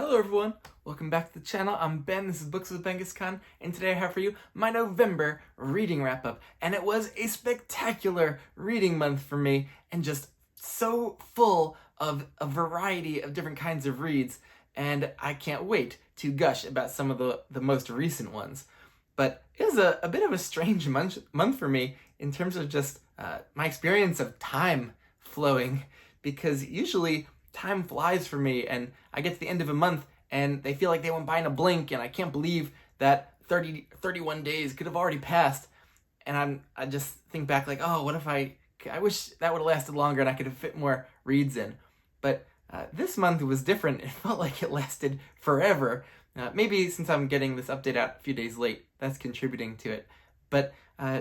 Hello everyone, welcome back to the channel. I'm Ben, this is Books with Bengus, and today I have for you my November reading wrap-up. And it was a spectacular reading month for me, and just so full of a variety of different kinds of reads, and I can't wait to gush about some of the most recent ones. But it was a bit of a strange month for me in terms of just my experience of time flowing, because usually time flies for me and I get to the end of a month and they feel like they went by in a blink, and I can't believe that 31 days could have already passed. And I just think back like, oh, what if I wish that would have lasted longer and I could have fit more reads in. But this month was different. It felt like it lasted forever. Maybe since I'm getting this update out a few days late, that's contributing to it. But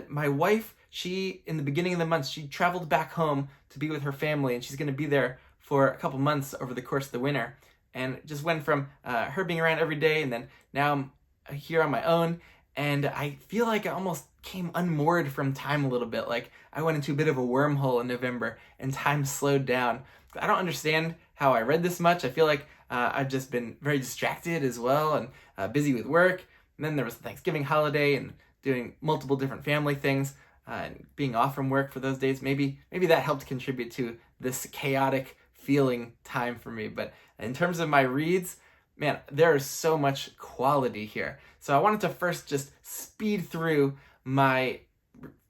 my wife, in the beginning of the month, she traveled back home to be with her family, and she's going to be there for a couple months over the course of the winter. And just went from her being around every day, and then now I'm here on my own, and I feel like I almost came unmoored from time a little bit. Like I went into a bit of a wormhole in November and time slowed down. I don't understand how I read this much. I feel like I've just been very distracted as well, and busy with work. And then there was the Thanksgiving holiday and doing multiple different family things, and being off from work for those days. Maybe that helped contribute to this chaotic feeling time for me. But in terms of my reads, man, there is so much quality here. So I wanted to first just speed through my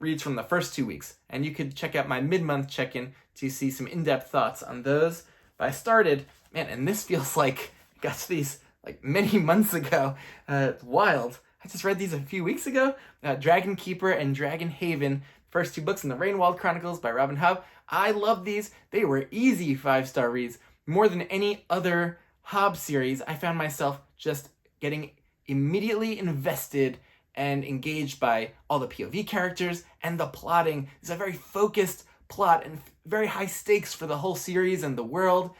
reads from the first 2 weeks, and you could check out my mid-month check-in to see some in-depth thoughts on those. But I started, man, and this feels like I got to these like many months ago. It's wild. I just read these a few weeks ago. Dragon Keeper and Dragon Haven, first 2 books in the Rainwald Chronicles by Robin Hobb. I love these. They were easy 5-star reads. More than any other Hobb series, I found myself just getting immediately invested and engaged by all the POV characters and the plotting. It's a very focused plot and very high stakes for the whole series and the world.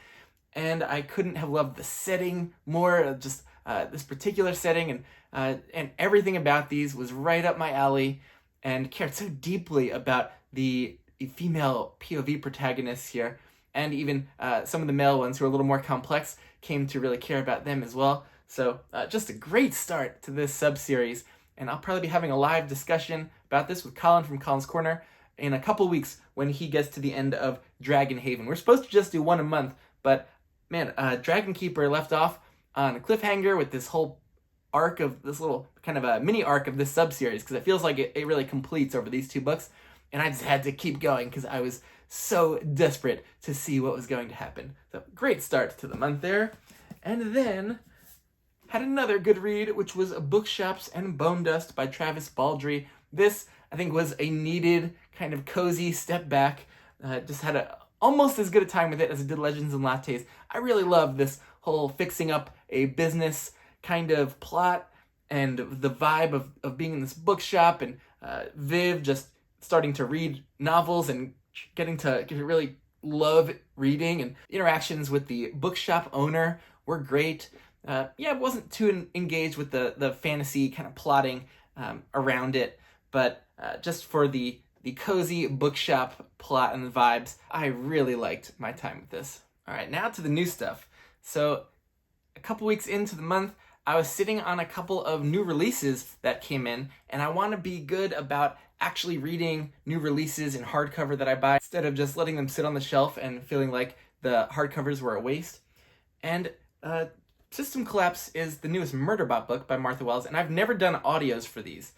And I couldn't have loved the setting more, just this particular setting, and everything about these was right up my alley, and cared so deeply about the female POV protagonists here, and even some of the male ones who are a little more complex came to really care about them as well. So just a great start to this sub-series, and I'll probably be having a live discussion about this with Colin from Colin's Corner in a couple weeks when he gets to the end of Dragon Haven. We're supposed to just do one a month, but man, Dragon Keeper left off on a cliffhanger with this whole arc of this little kind of a mini arc of this sub-series, because it feels like it really completes over these 2 books. And I just had to keep going because I was so desperate to see what was going to happen. So great start to the month there. And then had another good read, which was Bookshops Bonedust by Travis Baldree. This, I think, was a needed kind of cozy step back. Just had almost as good a time with it as I did Legends and Lattes. I really love this whole fixing up a business kind of plot, and the vibe of being in this bookshop, and Viv just starting to read novels and getting to really love reading, and interactions with the bookshop owner were great. I wasn't too engaged with the fantasy kind of plotting around it, but just for the cozy bookshop plot and the vibes, I really liked my time with this. All right, now to the new stuff. So a couple weeks into the month, I was sitting on a couple of new releases that came in, and I want to be good about actually reading new releases in hardcover that I buy, instead of just letting them sit on the shelf and feeling like the hardcovers were a waste. And System Collapse is the newest Murderbot book by Martha Wells, and I've never done audios for these.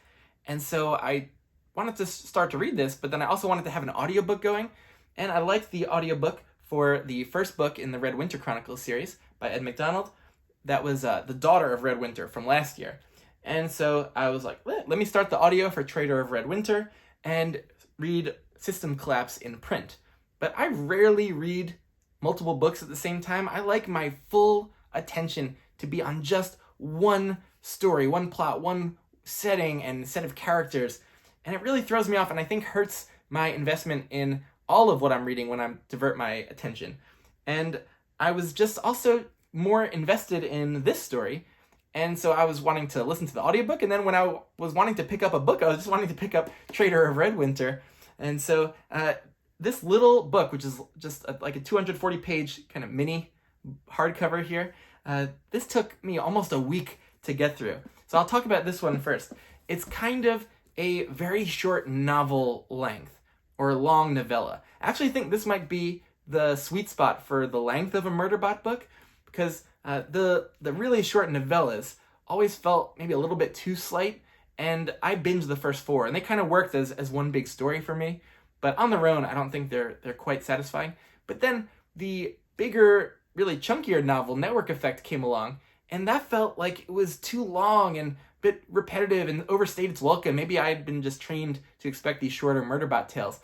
And so I wanted to start to read this, but then I also wanted to have an audiobook going, and I liked the audiobook for the first book in the Redwinter Chronicles series by Ed McDonald. That was The Daughter of Redwinter from last year. And so I was like, let me start the audio for Traitor of Redwinter and read System Collapse in print. But I rarely read multiple books at the same time. I like my full attention to be on just one story, one plot, one setting and set of characters. And it really throws me off, and I think hurts my investment in all of what I'm reading when I divert my attention. And I was just also more invested in this story, and so I was wanting to listen to the audiobook, and then when I was wanting to pick up a book, I was just wanting to pick up Traitor of Redwinter. And so this little book, which is just like a 240-page kind of mini hardcover here, this took me almost a week to get through. So I'll talk about this one first. It's kind of a very short novel length, or long novella. I actually think this might be the sweet spot for the length of a Murderbot book, because the really short novellas always felt maybe a little bit too slight, and I binged the first 4, and they kind of worked as one big story for me. But on their own, I don't think they're quite satisfying. But then the bigger, really chunkier novel, Network Effect, came along, and that felt like it was too long and a bit repetitive and overstayed its welcome. Maybe I had been just trained to expect these shorter Murderbot tales.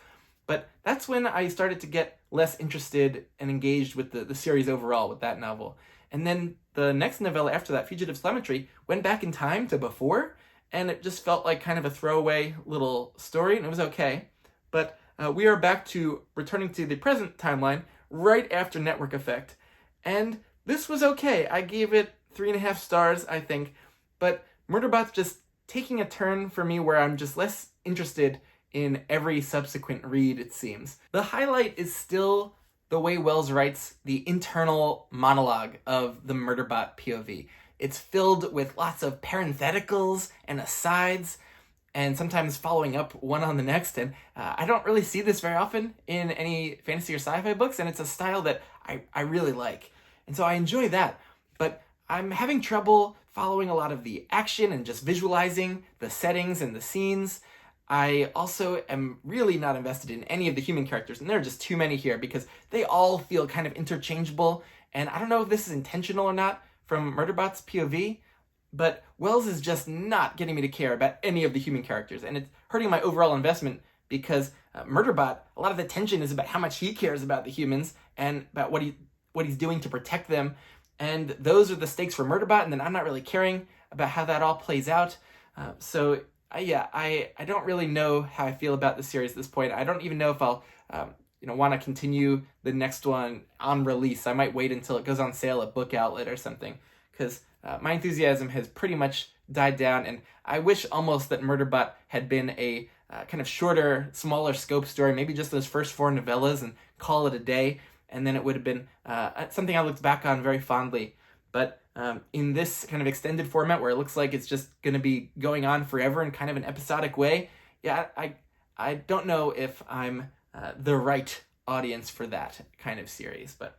But that's when I started to get less interested and engaged with the series overall with that novel. And then the next novella after that, Fugitive Telemetry, went back in time to before, and it just felt like kind of a throwaway little story, and it was okay. But we are back to returning to the present timeline right after Network Effect, and this was okay. I gave it 3.5 stars, I think, but Murderbot's just taking a turn for me where I'm just less interested in every subsequent read, it seems. The highlight is still the way Wells writes the internal monologue of the Murderbot POV. It's filled with lots of parentheticals and asides, and sometimes following up one on the next, and I don't really see this very often in any fantasy or sci-fi books, and it's a style that I really like. And so I enjoy that, but I'm having trouble following a lot of the action and just visualizing the settings and the scenes. I also am really not invested in any of the human characters, and there are just too many here because they all feel kind of interchangeable, and I don't know if this is intentional or not from Murderbot's POV, but Wells is just not getting me to care about any of the human characters, and it's hurting my overall investment because Murderbot, a lot of the tension is about how much he cares about the humans and about what he's doing to protect them, and those are the stakes for Murderbot, and then I'm not really caring about how that all plays out. I don't really know how I feel about the series at this point. I don't even know if I'll want to continue the next one on release. I might wait until it goes on sale at Book Outlet or something, because my enthusiasm has pretty much died down, and I wish almost that Murderbot had been a kind of shorter, smaller scope story, maybe just those first 4 novellas and call it a day, and then it would have been something I looked back on very fondly. But in this kind of extended format where it looks like it's just going to be going on forever in kind of an episodic way, I don't know if I'm the right audience for that kind of series. But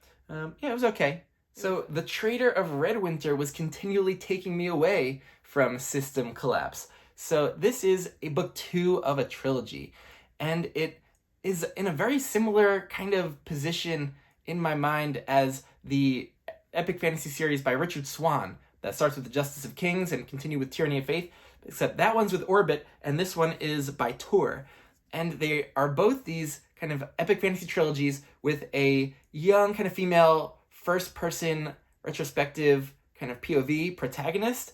it was okay. So the Traitor of Redwinter was continually taking me away from System Collapse. So this is a book 2 of a trilogy, and it is in a very similar kind of position in my mind as the epic fantasy series by Richard Swan that starts with The Justice of Kings and continue with Tyranny of Faith, except that one's with Orbit and this one is by Tor. And they are both these kind of epic fantasy trilogies with a young kind of female first-person retrospective kind of POV protagonist,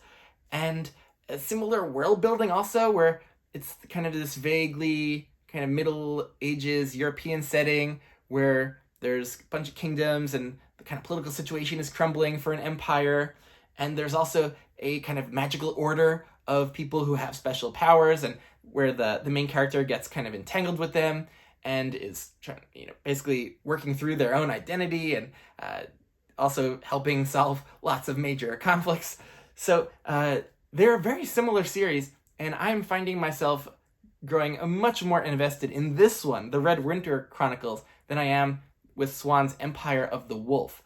and a similar world building also, where it's kind of this vaguely kind of Middle Ages European setting where there's a bunch of kingdoms and the kind of political situation is crumbling for an empire, and there's also a kind of magical order of people who have special powers, and where the main character gets kind of entangled with them and is trying, basically working through their own identity and also helping solve lots of major conflicts. So they're a very similar series, and I'm finding myself growing much more invested in this one, the Redwinter Chronicles, than I am with Swan's Empire of the Wolf.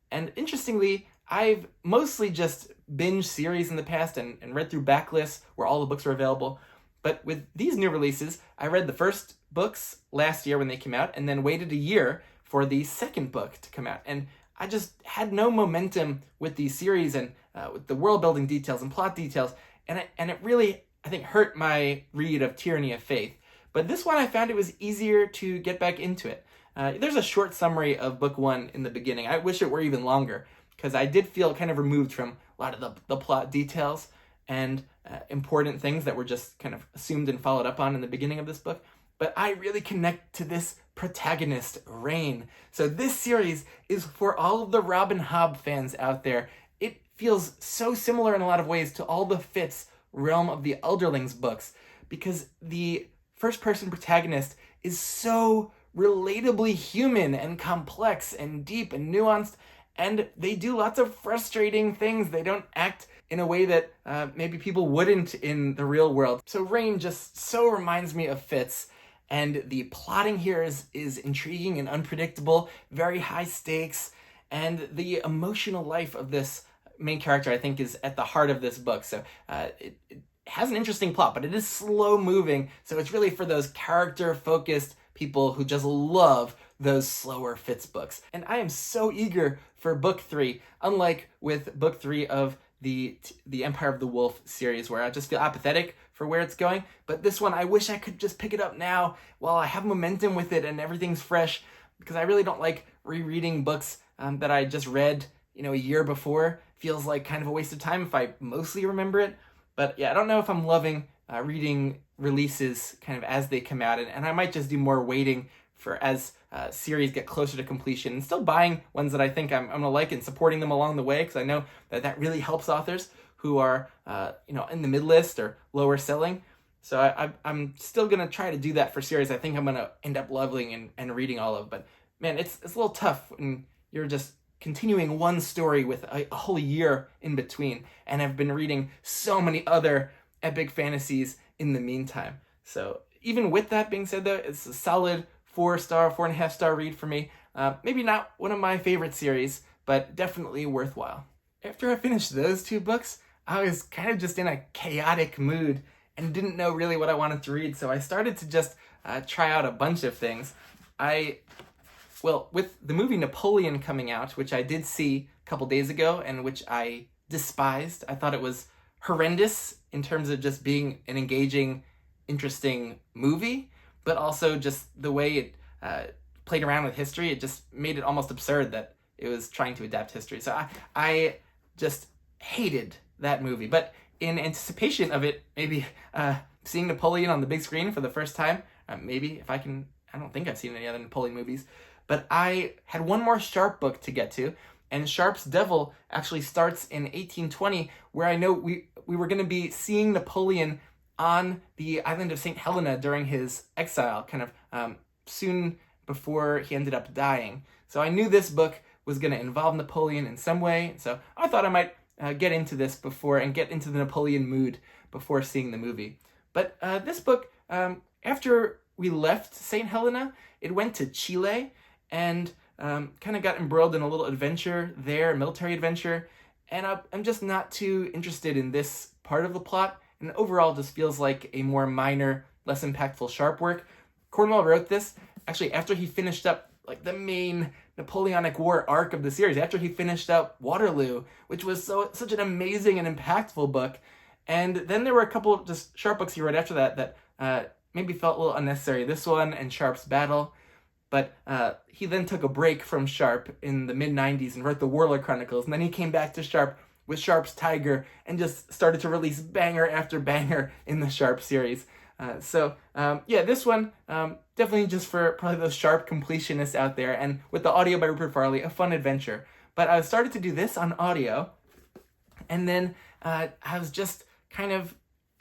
And interestingly, I've mostly just binged series in the past and read through backlists where all the books are available. But with these new releases, I read the first books last year when they came out, and then waited a year for the second book to come out. And I just had no momentum with these series and with the world building details and plot details, and it really, I think, hurt my read of Tyranny of Faith. But this one, I found it was easier to get back into it. There's a short summary of book 1 in the beginning. I wish it were even longer, because I did feel kind of removed from a lot of the plot details and important things that were just kind of assumed and followed up on in the beginning of this book. But I really connect to this protagonist, Rain. So this series is for all of the Robin Hobb fans out there. It feels so similar in a lot of ways to all the Fitz Realm of the Elderlings books, because the first-person protagonist is so relatably human and complex and deep and nuanced, and they do lots of frustrating things. They don't act in a way that maybe people wouldn't in the real world. So Rain just so reminds me of Fitz, and the plotting here is intriguing and unpredictable, very high stakes, and the emotional life of this main character, I think, is at the heart of this book. So it has an interesting plot, but it is slow moving, so it's really for those character-focused people who just love those slower Fitz books. And I am so eager for book 3, unlike with book 3 of the Empire of the Wolf series, where I just feel apathetic for where it's going. But this one, I wish I could just pick it up now while I have momentum with it and everything's fresh, because I really don't like rereading books that I just read, a year before. Feels like kind of a waste of time if I mostly remember it. But yeah, I don't know if I'm loving reading releases kind of as they come out, and I might just do more waiting for as series get closer to completion, and still buying ones that I think I'm gonna like and supporting them along the way, because I know that really helps authors who are in the mid list or lower selling. So I'm still gonna try to do that for series I think I'm gonna end up loving and reading all of. But man, it's a little tough when you're just continuing one story with a whole year in between, and I've been reading so many other epic fantasies in the meantime. So even with that being said, though, it's a solid 4.5 star read for me. Maybe not one of my favorite series, but definitely worthwhile. After I finished those 2 books, I was kind of just in a chaotic mood and didn't know really what I wanted to read, so I started to just try out a bunch of things. With the movie Napoleon coming out, which I did see a couple days ago and which I despised, I thought it was horrendous in terms of just being an engaging, interesting movie, but also just the way it played around with history. It just made it almost absurd that it was trying to adapt history. So I just hated that movie. But in anticipation of it, maybe seeing Napoleon on the big screen for the first time, maybe if I can, I don't think I've seen any other Napoleon movies, but I had one more Sharpe book to get to, and Sharpe's Devil actually starts in 1820, where I know we were going to be seeing Napoleon on the island of St. Helena during his exile, kind of soon before he ended up dying. So I knew this book was going to involve Napoleon in some way, so I thought I might get into this before and get into the Napoleon mood before seeing the movie. But this book, after we left St. Helena, it went to Chile, and kind of got embroiled in a little adventure there, military adventure, and I'm just not too interested in this part of the plot, and overall just feels like a more minor, less impactful Sharpe work. Cornwell wrote this, actually, after he finished up like the main Napoleonic War arc of the series, after he finished up Waterloo, which was such an amazing and impactful book. And then there were a couple of just Sharpe books he wrote after that maybe felt a little unnecessary. This one and Sharpe's Battle. But he then took a break from Sharpe in the mid-90s and wrote the Warlord Chronicles, and then he came back to Sharpe with Sharpe's Tiger and just started to release banger after banger in the Sharpe series. This one, definitely just for probably those Sharpe completionists out there, and with the audio by Rupert Farley, a fun adventure. But I started to do this on audio, and then I was just kind of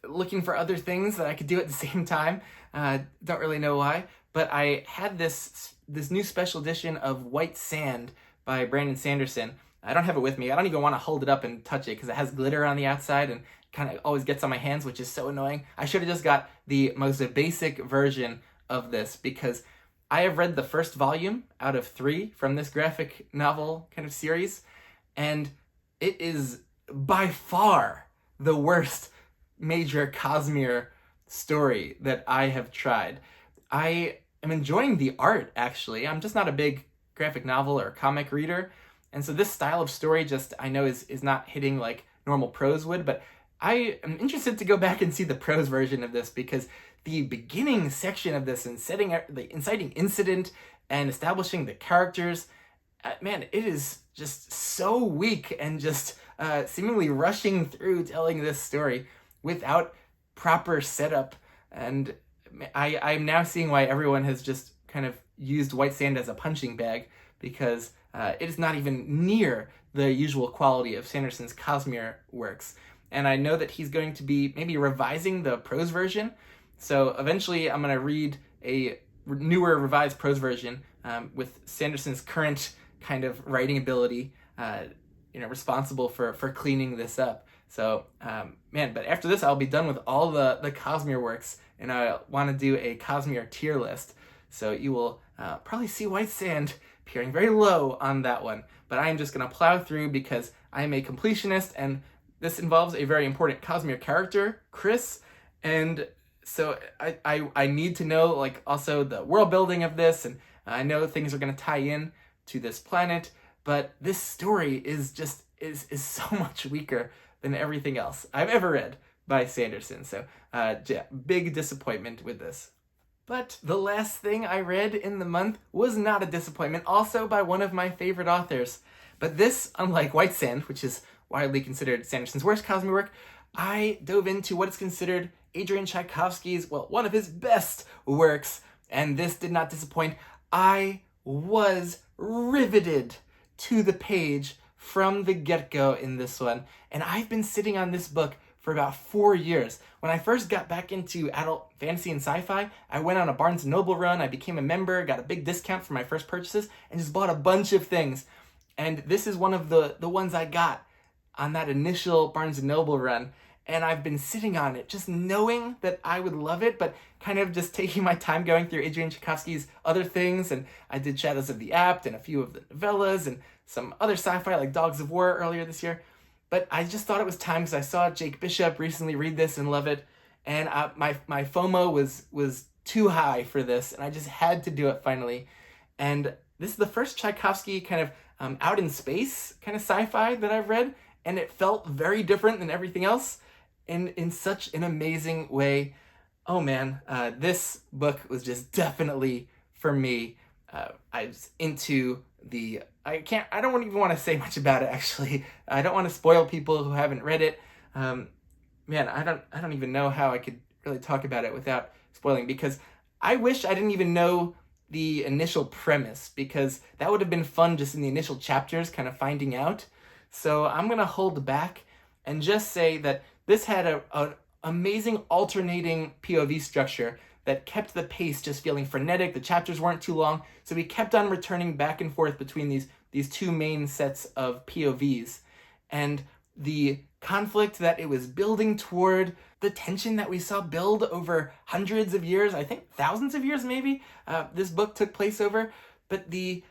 looking for other things that I could do at the same time. Don't really know why. But I had this new special edition of White Sand by Brandon Sanderson. I don't have it with me. I don't even want to hold it up and touch it because it has glitter on the outside and kind of always gets on my hands, which is so annoying. I should have just got the most basic version of this, because I have read the first volume out of 3 from this graphic novel kind of series, and it is by far the worst Major Cosmere story that I have tried. I am enjoying the art, actually. I'm just not a big graphic novel or comic reader, and so this style of story just, I know, is not hitting like normal prose would, but I am interested to go back and see the prose version of this, because the beginning section of this and setting out the inciting incident and establishing the characters, man, it is just so weak and just seemingly rushing through telling this story without proper setup. And I'm now seeing why everyone has just kind of used White Sand as a punching bag, because it is not even near the usual quality of Sanderson's Cosmere works. And I know that he's going to be maybe revising the prose version. So eventually I'm going to read a newer revised prose version with Sanderson's current kind of writing ability. responsible for cleaning this up. So, man, but after this, I'll be done with all the Cosmere works, and I want to do a Cosmere tier list. So you will probably see White Sand appearing very low on that one. But I am just going to plow through because I am a completionist, and this involves a very important Cosmere character, Chris. And so I need to know, like, also the world building of this, and I know things are going to tie in to this planet, but this story is just is so much weaker than everything else I've ever read by Sanderson. So yeah, big disappointment with this. But the last thing I read in the month was not a disappointment, also by one of my favorite authors. But this, unlike White Sand, which is widely considered Sanderson's worst Cosmere work, I dove into what is considered Adrian Tchaikovsky's, well, one of his best works, and this did not disappoint. I was riveted to the page from the get-go in this one, and I've been sitting on this book for about 4 years. When I first got back into adult fantasy and sci-fi, I went on a Barnes & Noble run, I became a member, got a big discount for my first purchases, and just bought a bunch of things. And this is one of the ones I got on that initial Barnes & Noble run, and I've been sitting on it, just knowing that I would love it, but kind of just taking my time going through Adrian Tchaikovsky's other things, and I did Shadows of the Apt and a few of the novellas and some other sci-fi like Dogs of War earlier this year. But I just thought it was time because I saw Jake Bishop recently read this and love it, and my FOMO was too high for this, and I just had to do it finally. And this is the first Tchaikovsky kind of out in space kind of sci-fi that I've read, and it felt very different than everything else in such an amazing way. Oh man, this book was just definitely for me. I was into the, I don't even want to say much about it actually. I don't want to spoil people who haven't read it. Man, I don't even know how I could really talk about it without spoiling, because I wish I didn't even know the initial premise, because that would have been fun just in the initial chapters kind of finding out. So I'm going to hold back and just say that this had an amazing alternating POV structure that kept the pace just feeling frenetic. The chapters weren't too long, so we kept on returning back and forth between these two main sets of POVs. And the conflict that it was building toward, the tension that we saw build over hundreds of years, I think thousands of years maybe, this book took place over. But the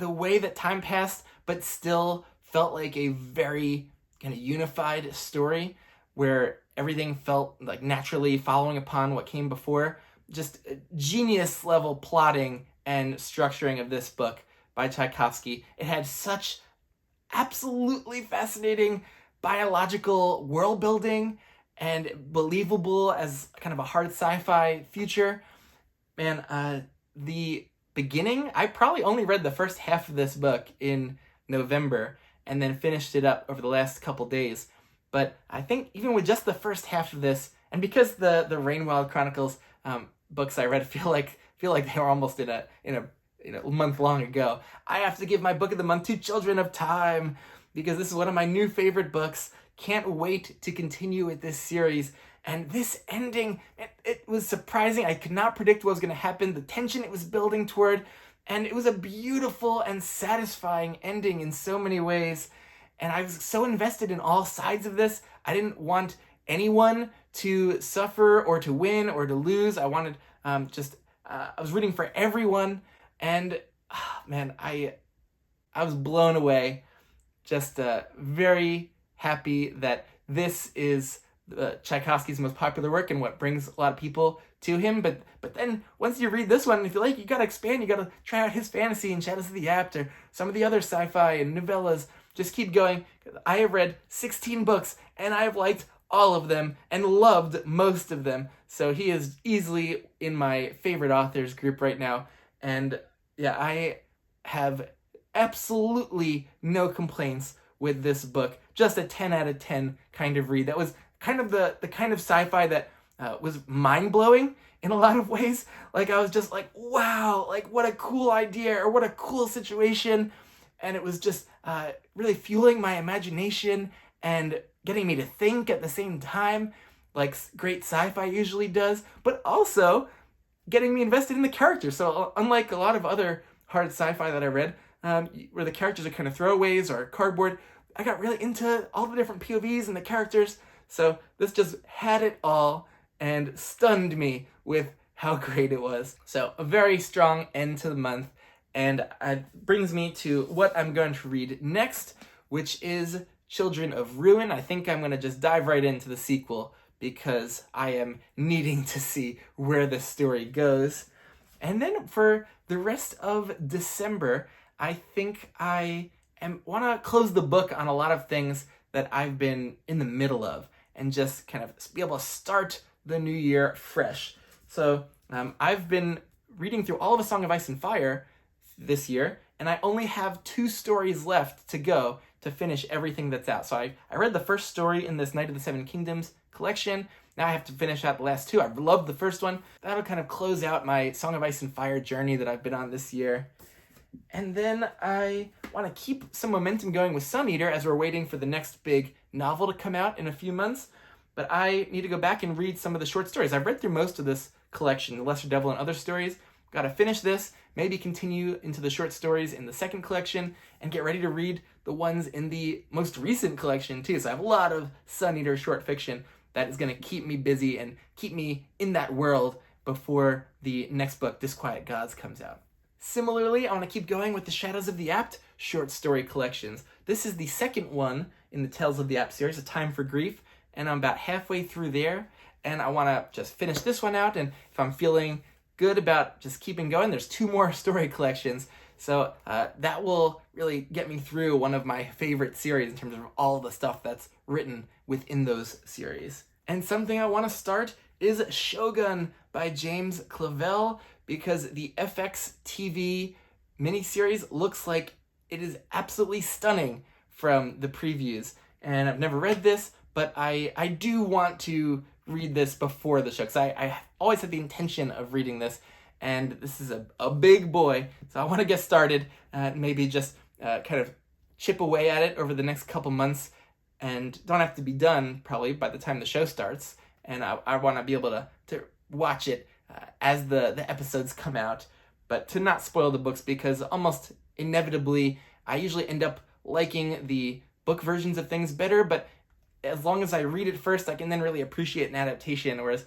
way that time passed, but still felt like a very kind of unified story where everything felt like naturally following upon what came before. Just genius level plotting and structuring of this book by Tchaikovsky. It had such absolutely fascinating biological world building and believable as kind of a hard sci-fi future. Man, the beginning, I probably only read the first half of this book in November and then finished it up over the last couple days. But I think even with just the first half of this, and because the Rainwild Chronicles books I read feel like they were almost in a month long ago, I have to give my book of the month to Children of Time, because this is one of my new favorite books. Can't wait to continue with this series. And this ending, it was surprising. I could not predict what was going to happen, the tension it was building toward, and it was a beautiful and satisfying ending in so many ways. And I was so invested in all sides of this. I didn't want anyone to suffer or to win or to lose. I wanted I was rooting for everyone. And man, I was blown away. Just very happy that this is Tchaikovsky's most popular work and what brings a lot of people to him. But then once you read this one, if you like, you gotta expand. You gotta try out his fantasy and Shadows of the Apt or some of the other sci-fi and novellas. Just keep going. I have read 16 books and I have liked all of them and loved most of them. So he is easily in my favorite authors group right now. And yeah, I have absolutely no complaints with this book. Just a 10 out of 10 kind of read. That was kind of the kind of sci-fi that was mind-blowing in a lot of ways. Like, I was just like, wow, like what a cool idea or what a cool situation. And it was just really fueling my imagination and getting me to think at the same time, like great sci-fi usually does, but also getting me invested in the characters. So unlike a lot of other hard sci-fi that I read, where the characters are kind of throwaways or cardboard. I got really into all the different POVs and the characters, so this just had it all and stunned me with how great it was. So a very strong end to the month, and it brings me to what I'm going to read next, which is Children of Ruin. I think I'm going to just dive right into the sequel because I am needing to see where this story goes. And then for the rest of December, I think I want to close the book on a lot of things that I've been in the middle of and just kind of be able to start the new year fresh. So I've been reading through all of A Song of Ice and Fire this year, and I only have 2 stories left to go to finish everything that's out. So I read the first story in this Night of the Seven Kingdoms collection. Now I have to finish out the last 2. I loved the first one. That'll kind of close out my Song of Ice and Fire journey that I've been on this year. And then I want to keep some momentum going with Sun Eater as we're waiting for the next big novel to come out in a few months. But I need to go back and read some of the short stories. I've read through most of this collection, The Lesser Devil and Other Stories. Got to finish this, maybe continue into the short stories in the second collection, and get ready to read the ones in the most recent collection too. So I have a lot of Sun Eater short fiction that is going to keep me busy and keep me in that world before the next book, Disquiet Gods, comes out. Similarly, I want to keep going with the Shadows of the Apt short story collections. This is the second one in the Tales of the Apt series, A Time for Grief, and I'm about halfway through there, and I want to just finish this one out, and if I'm feeling good about just keeping going, there's 2 more story collections, so that will really get me through one of my favorite series in terms of all the stuff that's written within those series. And something I want to start is Shogun by James Clavell, because the FX TV miniseries looks like it is absolutely stunning from the previews. And I've never read this, but I do want to read this before the show, because I always had the intention of reading this, and this is a big boy, so I want to get started, maybe just kind of chip away at it over the next couple months, and don't have to be done probably by the time the show starts, and I want to be able to watch it as the episodes come out, but to not spoil the books, because almost inevitably I usually end up liking the book versions of things better, but as long as I read it first, I can then really appreciate an adaptation, whereas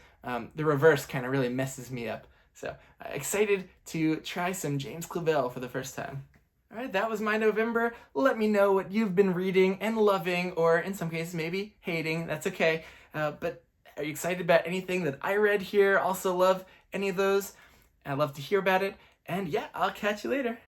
the reverse kind of really messes me up. So excited to try some James Clavell for the first time. All right, that was my November. Let me know what you've been reading and loving, or in some cases maybe hating. That's okay. But are you excited about anything that I read here? Also love any of those? I'd love to hear about it. And yeah, I'll catch you later.